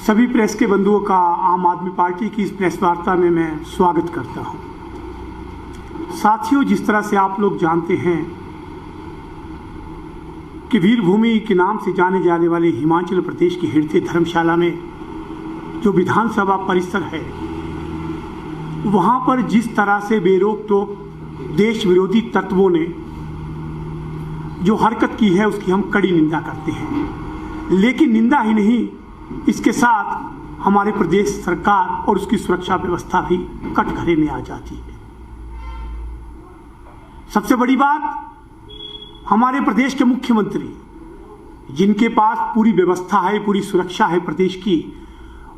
सभी प्रेस के बंधुओं का आम आदमी पार्टी की इस प्रेस वार्ता में मैं स्वागत करता हूं। साथियों, जिस तरह से आप लोग जानते हैं कि वीरभूमि के नाम से जाने जाने वाले हिमाचल प्रदेश की हृदय धर्मशाला में जो विधानसभा परिसर है, वहां पर जिस तरह से बेरोक टोक देश विरोधी तत्वों ने जो हरकत की है उसकी हम कड़ी निंदा करते हैं। लेकिन निंदा ही नहीं, इसके साथ हमारे प्रदेश सरकार और उसकी सुरक्षा व्यवस्था भी कटघरे में आ जाती है। सबसे बड़ी बात, हमारे प्रदेश के मुख्यमंत्री जिनके पास पूरी व्यवस्था है, पूरी सुरक्षा है प्रदेश की,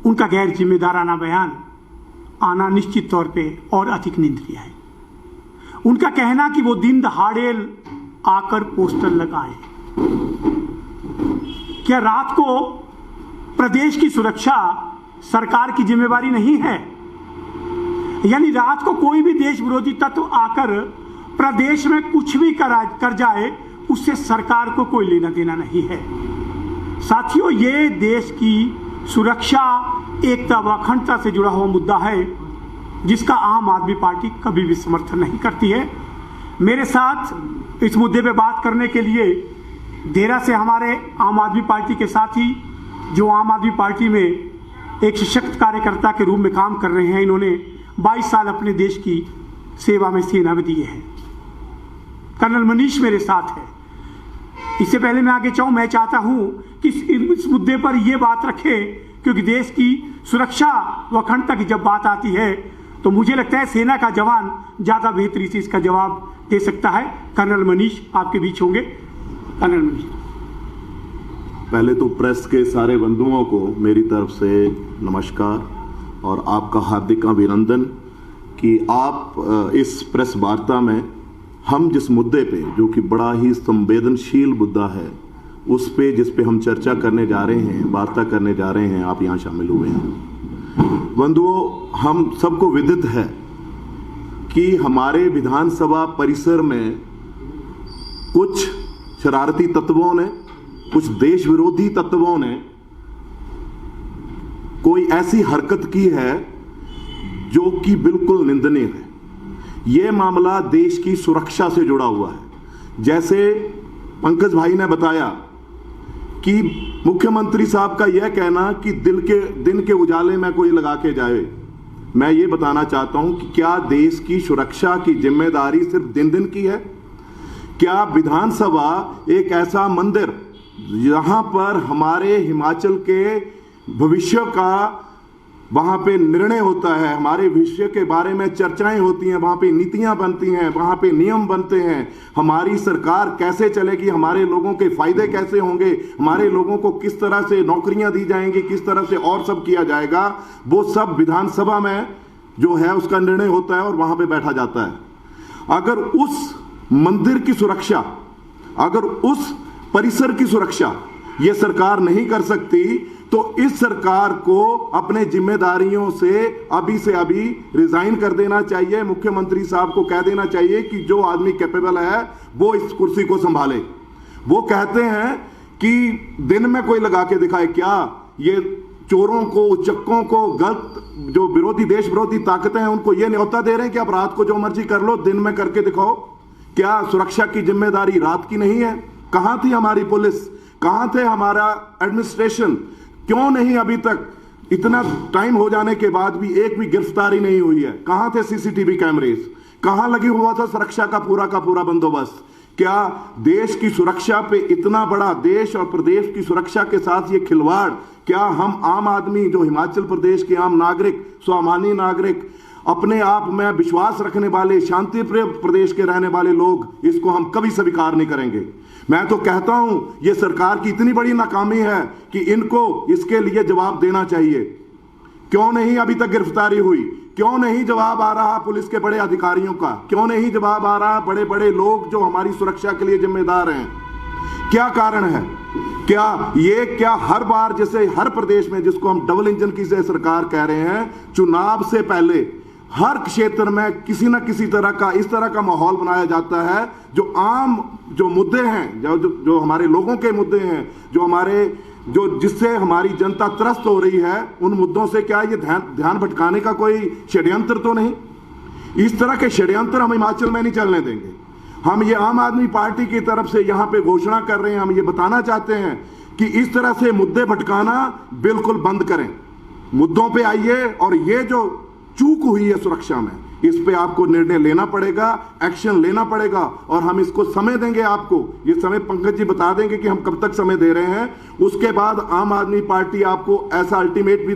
उनका गैर जिम्मेदाराना बयान आना निश्चित तौर पे और अधिक निंदनीय है। उनका कहना कि वो दिन दहाड़े आकर पोस्टर लगाएं, क्या रात को प्रदेश की सुरक्षा सरकार की जिम्मेवारी नहीं है? यानी रात को कोई भी देश विरोधी तत्व आकर प्रदेश में कुछ भी कर जाए, उससे सरकार को कोई लेना देना नहीं है। साथियों, ये देश की सुरक्षा, एकता व अखंडता से जुड़ा हुआ मुद्दा है जिसका आम आदमी पार्टी कभी भी समर्थन नहीं करती है। मेरे साथ इस मुद्दे पे बात करने के लिए देरा से हमारे आम आदमी पार्टी के साथी, जो आम आदमी पार्टी में एक सशक्त कार्यकर्ता के रूप में काम कर रहे हैं, इन्होंने 22 साल अपने देश की सेवा में सेना में दिए हैं। कर्नल मनीष मेरे साथ है। इससे पहले मैं आगे जाऊं, मैं चाहता हूं कि इस मुद्दे पर यह बात रखें, क्योंकि देश की सुरक्षा व अखंडता की जब बात आती है तो मुझे लगता है सेना का जवान ज़्यादा बेहतरी से इसका जवाब दे सकता है। कर्नल मनीष आपके बीच होंगे। कर्नल मनीष, पहले तो प्रेस के सारे बंधुओं को मेरी तरफ से नमस्कार और आपका हार्दिक अभिनंदन कि आप इस प्रेस वार्ता में हम जिस मुद्दे पे, जो कि बड़ा ही संवेदनशील मुद्दा है, उस पे जिस पे हम चर्चा करने जा रहे हैं, वार्ता करने जा रहे हैं, आप यहाँ शामिल हुए हैं। बंधुओं, हम सबको विदित है कि हमारे विधानसभा परिसर में कुछ शरारती तत्वों ने, कुछ देश विरोधी तत्वों ने कोई ऐसी हरकत की है जो कि बिल्कुल निंदनीय है। यह मामला देश की सुरक्षा से जुड़ा हुआ है। जैसे पंकज भाई ने बताया कि मुख्यमंत्री साहब का यह कहना कि दिन के उजाले में कोई लगा के जाए, मैं ये बताना चाहता हूं कि क्या देश की सुरक्षा की जिम्मेदारी सिर्फ दिन की है? क्या विधानसभा एक ऐसा मंदिर जहां पर हमारे हिमाचल के भविष्य का वहां पे निर्णय होता है, हमारे भविष्य के बारे में चर्चाएं होती हैं, वहां पे नीतियां बनती हैं, वहां पे नियम बनते हैं, हमारी सरकार कैसे चलेगी, हमारे लोगों के फायदे कैसे होंगे, हमारे लोगों को किस तरह से नौकरियां दी जाएंगी, किस तरह से और सब किया जाएगा, वो सब विधानसभा में जो है उसका निर्णय होता है और वहां पे बैठा जाता है। अगर उस मंदिर की सुरक्षा, अगर उस परिसर की सुरक्षा ये सरकार नहीं कर सकती, तो इस सरकार को अपने जिम्मेदारियों से अभी रिजाइन कर देना चाहिए। मुख्यमंत्री साहब को कह देना चाहिए कि जो आदमी कैपेबल है वो इस कुर्सी को संभाले। वो कहते हैं कि दिन में कोई लगा के दिखाए, क्या ये चोरों को, उच्चकों को, गलत जो विरोधी देश विरोधी ताकतें हैं उनको ये न्योता दे रहे हैं कि आप रात को जो मर्जी कर लो, दिन में करके दिखाओ। क्या सुरक्षा की जिम्मेदारी रात की नहीं है? कहां थी हमारी पुलिस, कहां थे हमारा एडमिनिस्ट्रेशन? क्यों नहीं अभी तक, इतना टाइम हो जाने के बाद भी एक भी गिरफ्तारी नहीं हुई है? कहां थे सीसीटीवी कैमरेज? कहां लगी हुआ था सुरक्षा का पूरा बंदोबस्त? क्या देश की सुरक्षा पे इतना बड़ा, देश और प्रदेश की सुरक्षा के साथ ये खिलवाड़, क्या हम आम आदमी, जो हिमाचल प्रदेश के आम नागरिक, स्वाभिमानी नागरिक, अपने आप में विश्वास रखने वाले, शांतिप्रिय प्रदेश के रहने वाले लोग, इसको हम कभी स्वीकार नहीं करेंगे। मैं तो कहता हूं ये सरकार की इतनी बड़ी नाकामी है कि इनको इसके लिए जवाब देना चाहिए। क्यों नहीं अभी तक गिरफ्तारी हुई? क्यों नहीं जवाब आ रहा पुलिस के बड़े अधिकारियों का? क्यों नहीं जवाब आ रहा बड़े बड़े लोग जो हमारी सुरक्षा के लिए जिम्मेदार हैं? क्या कारण है? क्या हर बार, जैसे हर प्रदेश में जिसको हम डबल इंजन की से सरकार कह रहे हैं, चुनाव से पहले हर क्षेत्र में किसी न किसी तरह का इस तरह का माहौल बनाया जाता है जो आम जो मुद्दे हैं, जो हमारे लोगों के मुद्दे हैं, जो हमारे जो जिससे हमारी जनता त्रस्त हो रही है, उन मुद्दों से क्या ये ध्यान भटकाने का कोई षड्यंत्र तो नहीं? इस तरह के षड्यंत्र हम हिमाचल में नहीं चलने देंगे। हम ये आम आदमी पार्टी की तरफ से यहां पे घोषणा कर रहे हैं, हम ये बताना चाहते हैं कि इस तरह से मुद्दे भटकाना बिल्कुल बंद करें। मुद्दों पे आइए और ये जो चूक हुई है सुरक्षा में, इस पे आपको निर्णय लेना पड़ेगा, एक्शन लेना पड़ेगा, और हम इसको समय देंगे आपको। ये समय पंकज जी बता देंगे कि हम कब तक समय दे रहे हैं। उसके बाद आम आदमी पार्टी आपको ऐसा अल्टीमेटम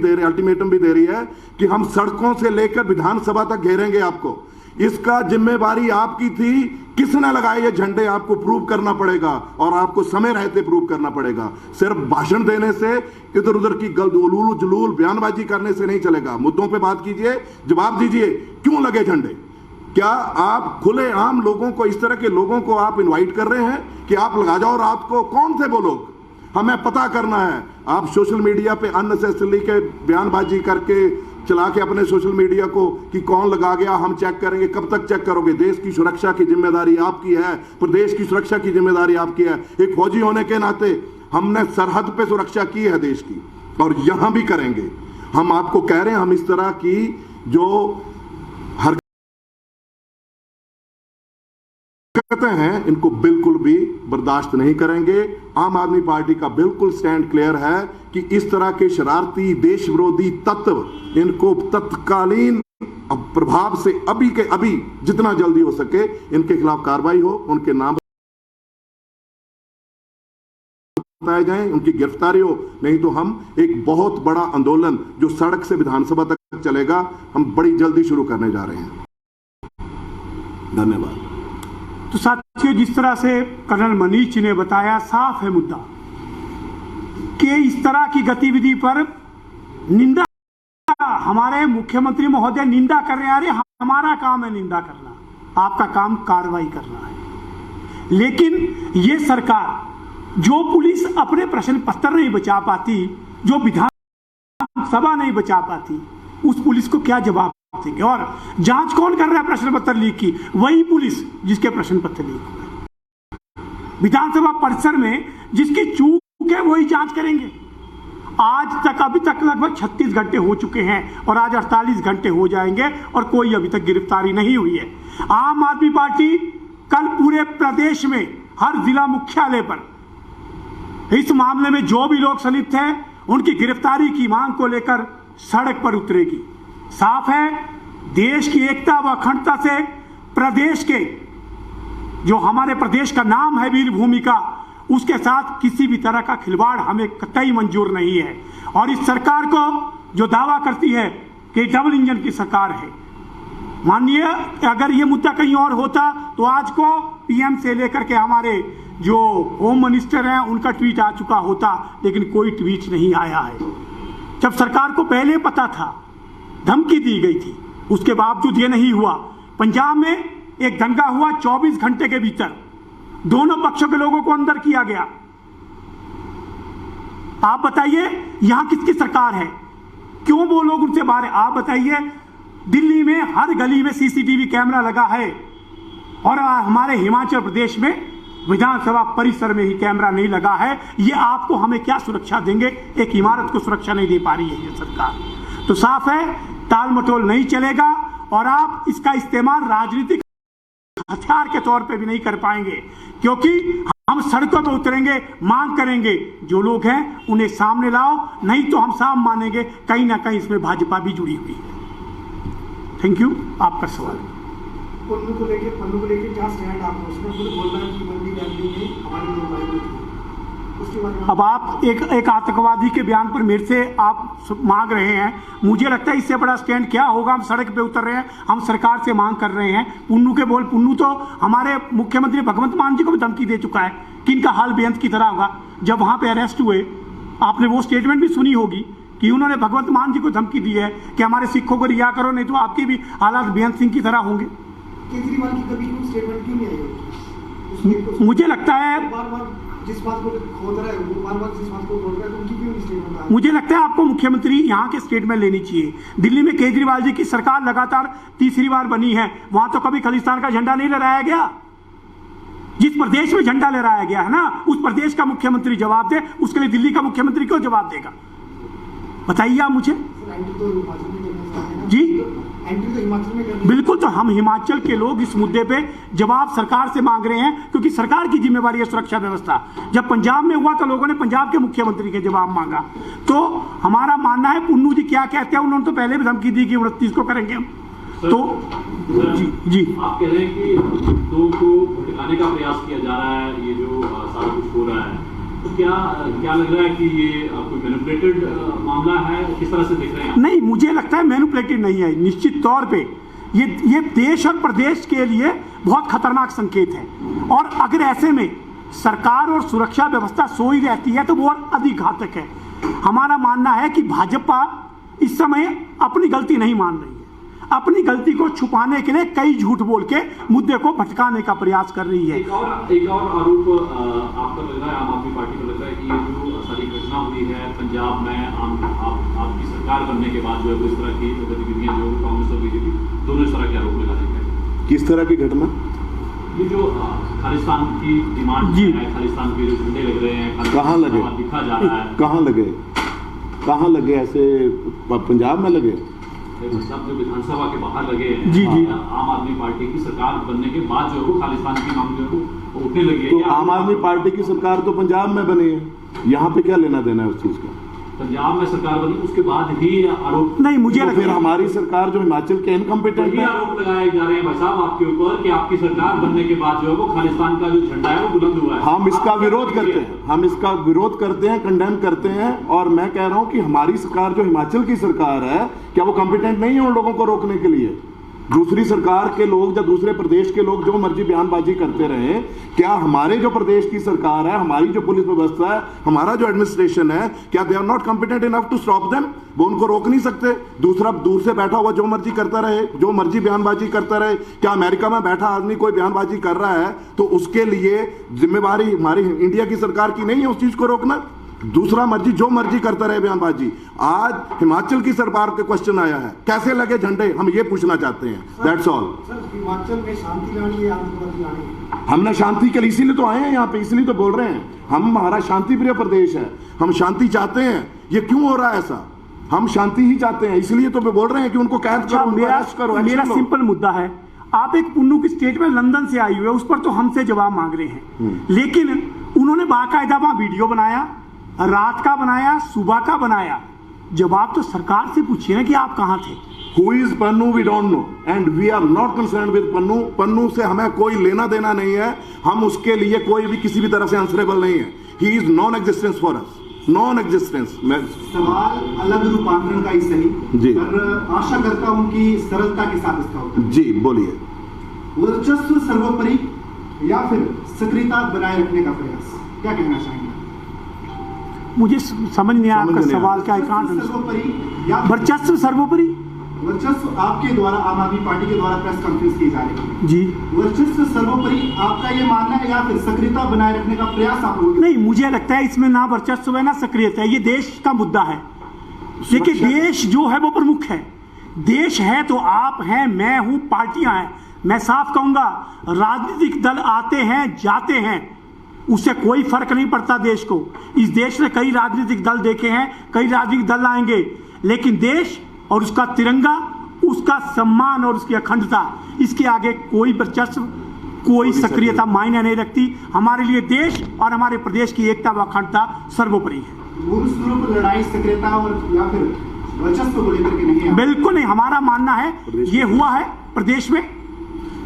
भी दे रही है कि हम सड़कों से लेकर विधानसभा तक घेरेंगे आपको। इसका जिम्मेवारी आपकी थी, किसने लगाए ये झंडे आपको प्रूव करना पड़ेगा, और आपको समय रहते प्रूव करना पड़ेगा। सिर्फ भाषण देने से, इधर उधर की उलूल जुलूल बयानबाजी करने से नहीं चलेगा। मुद्दों पे बात कीजिए, जवाब दीजिए, क्यों लगे झंडे? क्या आप खुलेआम लोगों को, इस तरह के लोगों को आप इनवाइट कर रहे हैं कि आप लगा जाओ रात को? कौन थे वो लोग? हमें पता करना है। आप सोशल मीडिया पे अननेसेसरी के बयानबाजी करके चला के अपने सोशल मीडिया को कि कौन लगा गया, हम चेक करेंगे। कब तक चेक करोगे? देश की सुरक्षा की जिम्मेदारी आपकी है, प्रदेश की सुरक्षा की जिम्मेदारी आपकी है। एक फौजी होने के नाते हमने सरहद पे सुरक्षा की है देश की, और यहां भी करेंगे। हम आपको कह रहे हैं, हम इस तरह की जो हरकतें हैं इनको बिल्कुल भी बर्दाश्त नहीं करेंगे। आम आदमी पार्टी का बिल्कुल स्टैंड क्लियर है कि इस तरह के शरारती देश विरोधी तत्व, इनको तत्कालीन प्रभाव से अभी के अभी जितना जल्दी हो सके इनके खिलाफ कार्रवाई हो, उनके नाम बताए जाएं, उनकी गिरफ्तारी हो। नहीं तो हम एक बहुत बड़ा आंदोलन जो सड़क से विधानसभा तक चलेगा, हम बड़ी जल्दी शुरू करने जा रहे हैं। धन्यवाद। तो साथियों, जिस तरह से कर्नल मनीष ने बताया, साफ है मुद्दा कि इस तरह की गतिविधि पर निंदा, हमारे मुख्यमंत्री महोदय निंदा कर रहे हैं। अरे हमारा काम है निंदा करना, आपका काम कार्रवाई करना है। लेकिन ये सरकार, जो पुलिस अपने प्रश्न पत्र नहीं बचा पाती, जो विधानसभा नहीं बचा पाती, उस पुलिस को क्या जवाब देंगे? और जांच कौन कर रहा है प्रश्न पत्र लीक की? वही पुलिस जिसके प्रश्न पत्र लीक हुए। विधानसभा परिसर में जिसकी चूक है वही जांच करेंगे। आज तक, अभी तक लगभग 36 घंटे हो चुके हैं और आज 48 घंटे हो जाएंगे और कोई अभी तक गिरफ्तारी नहीं हुई है। आम आदमी पार्टी कल पूरे प्रदेश में हर जिला मुख्यालय पर इस मामले में जो भी लोग संलिप्त हैं उनकी गिरफ्तारी की मांग को लेकर सड़क पर उतरेगी। साफ है, देश की एकता व अखंडता से, प्रदेश के, जो हमारे प्रदेश का नाम है वीर भूमि का, उसके साथ किसी भी तरह का खिलवाड़ हमें कतई मंजूर नहीं है। और इस सरकार को जो दावा करती है कि डबल इंजन की सरकार है, मानिए अगर ये मुद्दा कहीं और होता तो आज को पीएम से लेकर के हमारे जो होम मिनिस्टर हैं उनका ट्वीट आ चुका होता, लेकिन कोई ट्वीट नहीं आया है। जब सरकार को पहले पता था, धमकी दी गई थी, उसके बावजूद ये नहीं हुआ। पंजाब में एक दंगा हुआ, 24 घंटे के भीतर दोनों पक्षों के लोगों को अंदर किया गया। आप बताइए यहां किसकी सरकार है? क्यों वो लोग उनसे बाहर है? आप बताइए, दिल्ली में हर गली में सीसीटीवी कैमरा लगा है और हमारे हिमाचल प्रदेश में विधानसभा परिसर में ही कैमरा नहीं लगा है। ये आपको हमें क्या सुरक्षा देंगे? एक इमारत को सुरक्षा नहीं दे पा रही है ये सरकार। तो साफ है, टाल मटोल नहीं चलेगा और आप इसका इस्तेमाल राजनीतिक हथियार के तौर पे भी नहीं कर पाएंगे, क्योंकि हम सड़कों पर उतरेंगे, मांग करेंगे, जो लोग हैं उन्हें सामने लाओ, नहीं तो हम साम मानेंगे कहीं ना कहीं इसमें भाजपा भी जुड़ी हुई है। Thank you. आपका सवाल। पन्नू को लेके क्या स्टैंड आपने? उसमें खुद बोल रहा है कि मंडी वैली में हमारी नुमाइंदगी थी, उसके बारे में अब आप एक आतंकवादी के बयान पर मेरे से आप मांग रहे हैं। मुझे लगता है इससे बड़ा स्टैंड क्या होगा? हम सड़क पे उतर रहे हैं, हम सरकार से मांग कर रहे हैं। पुन्नू तो हमारे मुख्यमंत्री भगवंत मान जी को भी धमकी दे चुका है कि इनका हाल बेअंत की तरह होगा। जब वहां पे अरेस्ट हुए, आपने वो स्टेटमेंट भी सुनी होगी कि उन्होंने भगवंत मान जी को धमकी दी है कि हमारे सिखों को रिहा करो, नहीं तो आपके भी हालात बेअंत सिंह की तरह होंगे। केजरीवाल की कभी कोई स्टेटमेंट क्यों नहीं आई? मुझे लगता है बार-बार जिस बात को खोद रहा है, वो बार-बार जिस बात को बोल रहा है, तो उनकी क्यों नहीं स्टेटमेंट आई? मुझे लगता है आपको मुख्यमंत्री यहाँ के स्टेटमेंट लेनी चाहिए। दिल्ली में केजरीवाल जी की सरकार लगातार तीसरी बार बनी है, वहां तो कभी खालिस्तान का झंडा नहीं लहराया गया। जिस प्रदेश में झंडा लहराया गया है ना, उस प्रदेश का मुख्यमंत्री जवाब दे, उसके लिए दिल्ली का मुख्यमंत्री क्यों जवाब देगा? बताइए आप मुझे। जी एंट्री तो हिमाचल में करनी। बिल्कुल, तो हम हिमाचल के लोग इस मुद्दे पे जवाब सरकार से मांग रहे हैं, क्योंकि सरकार की जिम्मेवारी है सुरक्षा व्यवस्था। जब पंजाब में हुआ तो लोगों ने पंजाब के मुख्यमंत्री के जवाब मांगा। तो हमारा मानना है, पुन्नू जी क्या कहते हैं, उन्होंने तो पहले भी धमकी दी कि 29 को करेंगे हम। तो जी आप कह रहे हैं कि लोगों को भटकाने का प्रयास किया जा रहा है, ये जो सारा कुछ हो रहा है, तो क्या लग रहा है कि ये कोई मैनिपुलेटेड मामला है? किस तरह से देख रहे हैं? नहीं, मुझे लगता है मैनिपुलेटेड नहीं है। निश्चित तौर पे ये देश और प्रदेश के लिए बहुत खतरनाक संकेत है, और अगर ऐसे में सरकार और सुरक्षा व्यवस्था सोई रहती है तो वो और अधिक घातक है। हमारा मानना है कि भाजपा इस समय अपनी गलती नहीं मान रही है, अपनी गलती को छुपाने के लिए कई झूठ बोल के मुद्दे को भटकाने का प्रयास कर रही है। एक और आरोप आपका लग रहा है, आम आदमी पार्टी को लग रहा है कि ये जो सारी घटना हुई है पंजाब में आपकी सरकार बनने के बाद जो है, इस तरह की गतिविधियां जो कांग्रेस और बीजेपी दोनों इस तरह के आरोप लगा रहे हैं। किस तरह की घटना? ये जो खालिस्तान की डिमांड है, खालिस्तान के जो झंडे लग रहे हैं, कहाँ लगे? दिखा जा रहा है। कहाँ लगे? ऐसे पंजाब में लगे? सब जो विधानसभा के बाहर लगे हैं। जी जी। आम आदमी पार्टी की सरकार बनने के बाद जो है वो खालिस्तान की मांग जो है वो उठने लगी है। तो आम आदमी पार्टी की सरकार तो पंजाब में बनी है, यहाँ पे क्या लेना देना है उस चीज का? पंजाब में सरकार बनी उसके बाद ही आरोप नहीं, मुझे तो फिर हमारी सरकार जो हिमाचल के इनकम्पिटेंट है, आरोप लगाए जा रहे हैं भाई साहब आपके ऊपर कि आपकी सरकार बनने के बाद जो है वो खालिस्तान का जो झंडा है वो बुलंद हुआ है। हम इसका विरोध करते हैं, कंडेम करते हैं। और मैं कह रहा हूं कि हमारी सरकार जो हिमाचल की सरकार है, क्या वो कॉम्पिटेंट नहीं है उन लोगों को रोकने के लिए? दूसरी सरकार के लोग या दूसरे प्रदेश के लोग जो मर्जी बयानबाजी करते रहे, क्या हमारे जो प्रदेश की सरकार है, हमारी जो पुलिस व्यवस्था है, हमारा जो एडमिनिस्ट्रेशन है, क्या they are not competent enough to stop them? वो उनको रोक नहीं सकते? दूसरा दूर से बैठा हुआ जो मर्जी करता रहे, जो मर्जी बयानबाजी करता रहे। क्या अमेरिका में बैठा आदमी कोई बयानबाजी कर रहा है तो उसके लिए जिम्मेवारी हमारी इंडिया की सरकार की नहीं है उस चीज को रोकना? दूसरा मर्जी जो मर्जी करता रहे बयानबाजी। आज हिमाचल की सरकार के क्वेश्चन आया है, कैसे लगे झंडे, हम ये पूछना चाहते हैं। That's all. सर, हिमाचल में शांति लानी है, आतंकवादी लानी है? हमने शांति के लिए इसीलिए तो आए हैं यहाँ पे, इसलिए तो बोल रहे हैं। हमारा शांति प्रिय प्रदेश है, हम शांति चाहते हैं। ये क्यों हो रहा है ऐसा? हम शांति ही चाहते हैं, इसलिए तो बोल रहे हैं कि उनको कैद करो, उनको अरेस्ट करो। मेरा सिंपल मुद्दा है, आप एक पुन्नू की स्टेटमेंट लंदन से आई हुई है, उस पर तो हमसे जवाब मांग रहे हैं, लेकिन उन्होंने बाकायदा वहां वीडियो बनाया, रात का बनाया, सुबह का बनाया। जवाब तो सरकार से पूछिए ना कि आप कहां थे। Who is Pannu? We don't know and we are not concerned with Pannu. Pannu से हमें कोई लेना देना नहीं है, हम उसके लिए कोई भी किसी भी तरह से आंसरेबल नहीं है। He is non-existence for us, non-existence। सवाल अलग रूपांतरण का ही सही जी, पर आशा करता हूं कि सरलता के साथ इसका उत्तर। जी बोलिए। वर्चस्व सर्वोपरि या फिर सक्रियता बनाए रखने का प्रयास, क्या कहना चाहेंगे? मुझे समझ नहीं आया आपका सवाल क्या है। सर्वोपरि या वर्चस्व सर्वोपरि? वर्चस्व आपके द्वारा, आम आदमी पार्टी के द्वारा प्रेस कॉन्फ्रेंस की जा रही है जी। वर्चस्व सर्वोपरि आपका ये मानना है या फिर सक्रियता बनाए रखने का प्रयास आप लोग? नहीं, मुझे लगता है इसमें ना वर्चस्व है ना सक्रियता है, ये देश का मुद्दा है। देखिए, देश जो है वो प्रमुख है। देश है तो आप हैं, मैं हूं, पार्टियां हैं। मैं साफ कहूंगा, राजनीतिक दल आते हैं जाते हैं, उससे कोई फर्क नहीं पड़ता देश को। इस देश ने कई राजनीतिक दल देखे हैं, कई राजनीतिक दल आएंगे, लेकिन देश और उसका तिरंगा, उसका सम्मान और उसकी अखंडता, इसके आगे कोई वर्चस्व, कोई सक्रियता मायने नहीं रखती। हमारे लिए देश और हमारे प्रदेश की एकता व अखंडता सर्वोपरि है। मूल लड़ाई सक्रियता और या फिर वर्चस्व को लेकर के नहीं है? बिल्कुल नहीं। हमारा मानना है ये हुआ है प्रदेश में,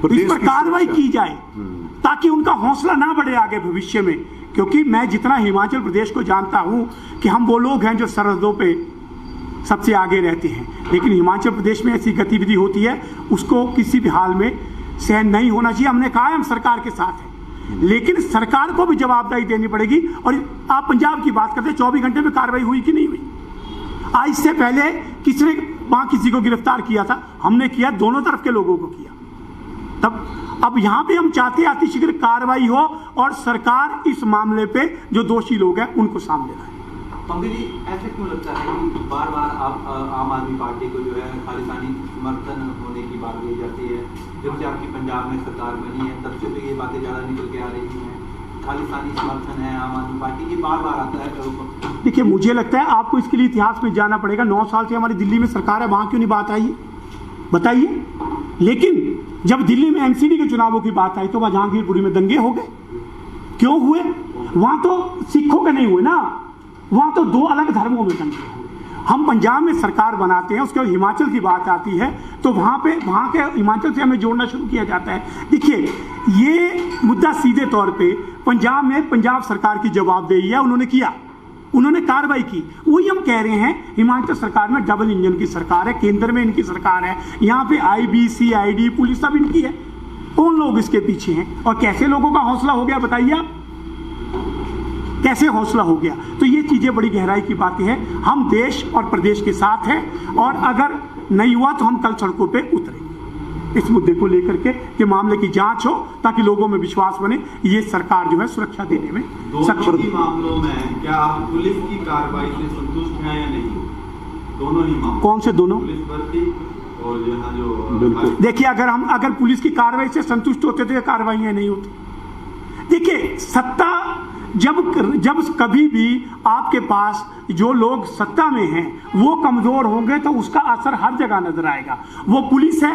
इस पर कार्रवाई की जाए ताकि उनका हौसला ना बढ़े आगे भविष्य में। क्योंकि मैं जितना हिमाचल प्रदेश को जानता हूं कि हम वो लोग हैं जो सरहदों पे सबसे आगे रहते हैं, लेकिन हिमाचल प्रदेश में ऐसी गतिविधि होती है, उसको किसी भी हाल में सहन नहीं होना चाहिए। हमने कहा है हम सरकार के साथ हैं, लेकिन सरकार को भी जवाबदारी देनी पड़ेगी। और आप पंजाब की बात करते हैं, 24 घंटे में कार्रवाई हुई कि नहीं हुई? आज इससे पहले किसने वहां किसी को गिरफ्तार किया था? हमने किया, दोनों तरफ के लोगों को किया। तब अब यहां पे हम चाहते हैं अतिशीघ्र कार्रवाई हो और सरकार इस मामले पे जो दोषी लोग हैं उनको सामने लाए। पंकज जी, ऐसे क्यों लगता है कि बार बार आप आम आदमी पार्टी को जो है खालिस्तानी समर्थन होने की बात कही जाती है? जब से आपकी पंजाब में सरकार बनी है तब से तो ये बातें ज़्यादा निकल के आ रही हैं, खालिस्तानी समर्थन है आम आदमी पार्टी की, बार बार आता है। देखिए, मुझे लगता है आपको इसके लिए इतिहास में जाना पड़ेगा। 9 साल से हमारी दिल्ली में सरकार है, वहाँ क्यों नहीं बात आई बताइए। लेकिन जब दिल्ली में एमसीडी के चुनावों की बात आई तो वहाँ जहांगीरपुरी में दंगे हो गए। क्यों हुए? वहाँ तो सिखों के नहीं हुए ना, वहाँ तो 2 अलग धर्मों में दंगे हुए। हम पंजाब में सरकार बनाते हैं, उसके बाद हिमाचल की बात आती है तो वहाँ के हिमाचल से हमें जोड़ना शुरू किया जाता है। देखिए, ये मुद्दा सीधे तौर पे पंजाब में पंजाब सरकार की जवाबदेही है, उन्होंने किया, उन्होंने कार्रवाई की। वही हम कह रहे हैं, हिमाचल सरकार में डबल इंजन की सरकार है, केंद्र में इनकी सरकार है, यहाँ पे IB CID पुलिस सब इनकी है। कौन लोग इसके पीछे हैं और कैसे लोगों का हौसला हो गया बताइए आप, कैसे हौसला हो गया? तो ये चीजें बड़ी गहराई की बातें हैं। हम देश और प्रदेश के साथ हैं और अगर नहीं हुआ तो हम कल सड़कों पे उतरेंगे इस मुद्दे को लेकर के मामले की जांच हो ताकि लोगों में विश्वास बने। ये सरकार जो है सुरक्षा देने में दोनों ही मामलों में क्या आप पुलिस की कार्रवाई से संतुष्ट हैं या नहीं? दोनों ही मामले। कौन से दोनों? पुलिस भर्ती और यहाँ जो बिल्कुल। देखिए, अगर पुलिस की कार्रवाई से संतुष्ट होते तो ये कार्रवाइयां नहीं होती। देखिए, सत्ता जब कभी भी आपके पास जो लोग सत्ता में हैं वो कमजोर होंगे तो उसका असर हर जगह नजर आएगा। वो पुलिस है,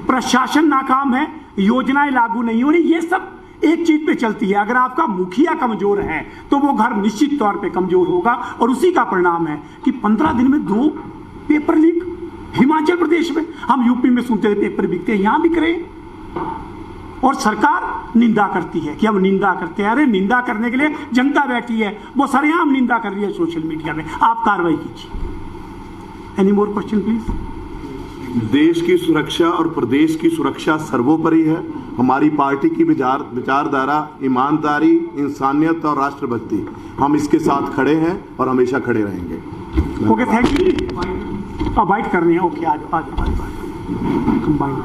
प्रशासन नाकाम है, योजनाएं लागू नहीं हो रही, ये सब एक चीज पे चलती है। अगर आपका मुखिया कमजोर है तो वो घर निश्चित तौर पे कमजोर होगा और उसी का परिणाम है कि 15 दिन में 2 पेपर लीक हिमाचल प्रदेश में। हम यूपी में सुनते थे पेपर बिकते, यहां बिक रहे और सरकार निंदा करती है कि हम निंदा करते हैं। अरे निंदा करने के लिए जनता बैठी है, वो सरेआम निंदा कर रही है सोशल मीडिया में, आप कार्रवाई कीजिए। Any more question please. देश की सुरक्षा और प्रदेश की सुरक्षा सर्वोपरि है। हमारी पार्टी की विचारधारा ईमानदारी, इंसानियत और राष्ट्रभक्ति, हम इसके साथ खड़े हैं और हमेशा खड़े रहेंगे। Okay, thank you. बाइट कर रहे हैं, ओके, आज कंबाइन।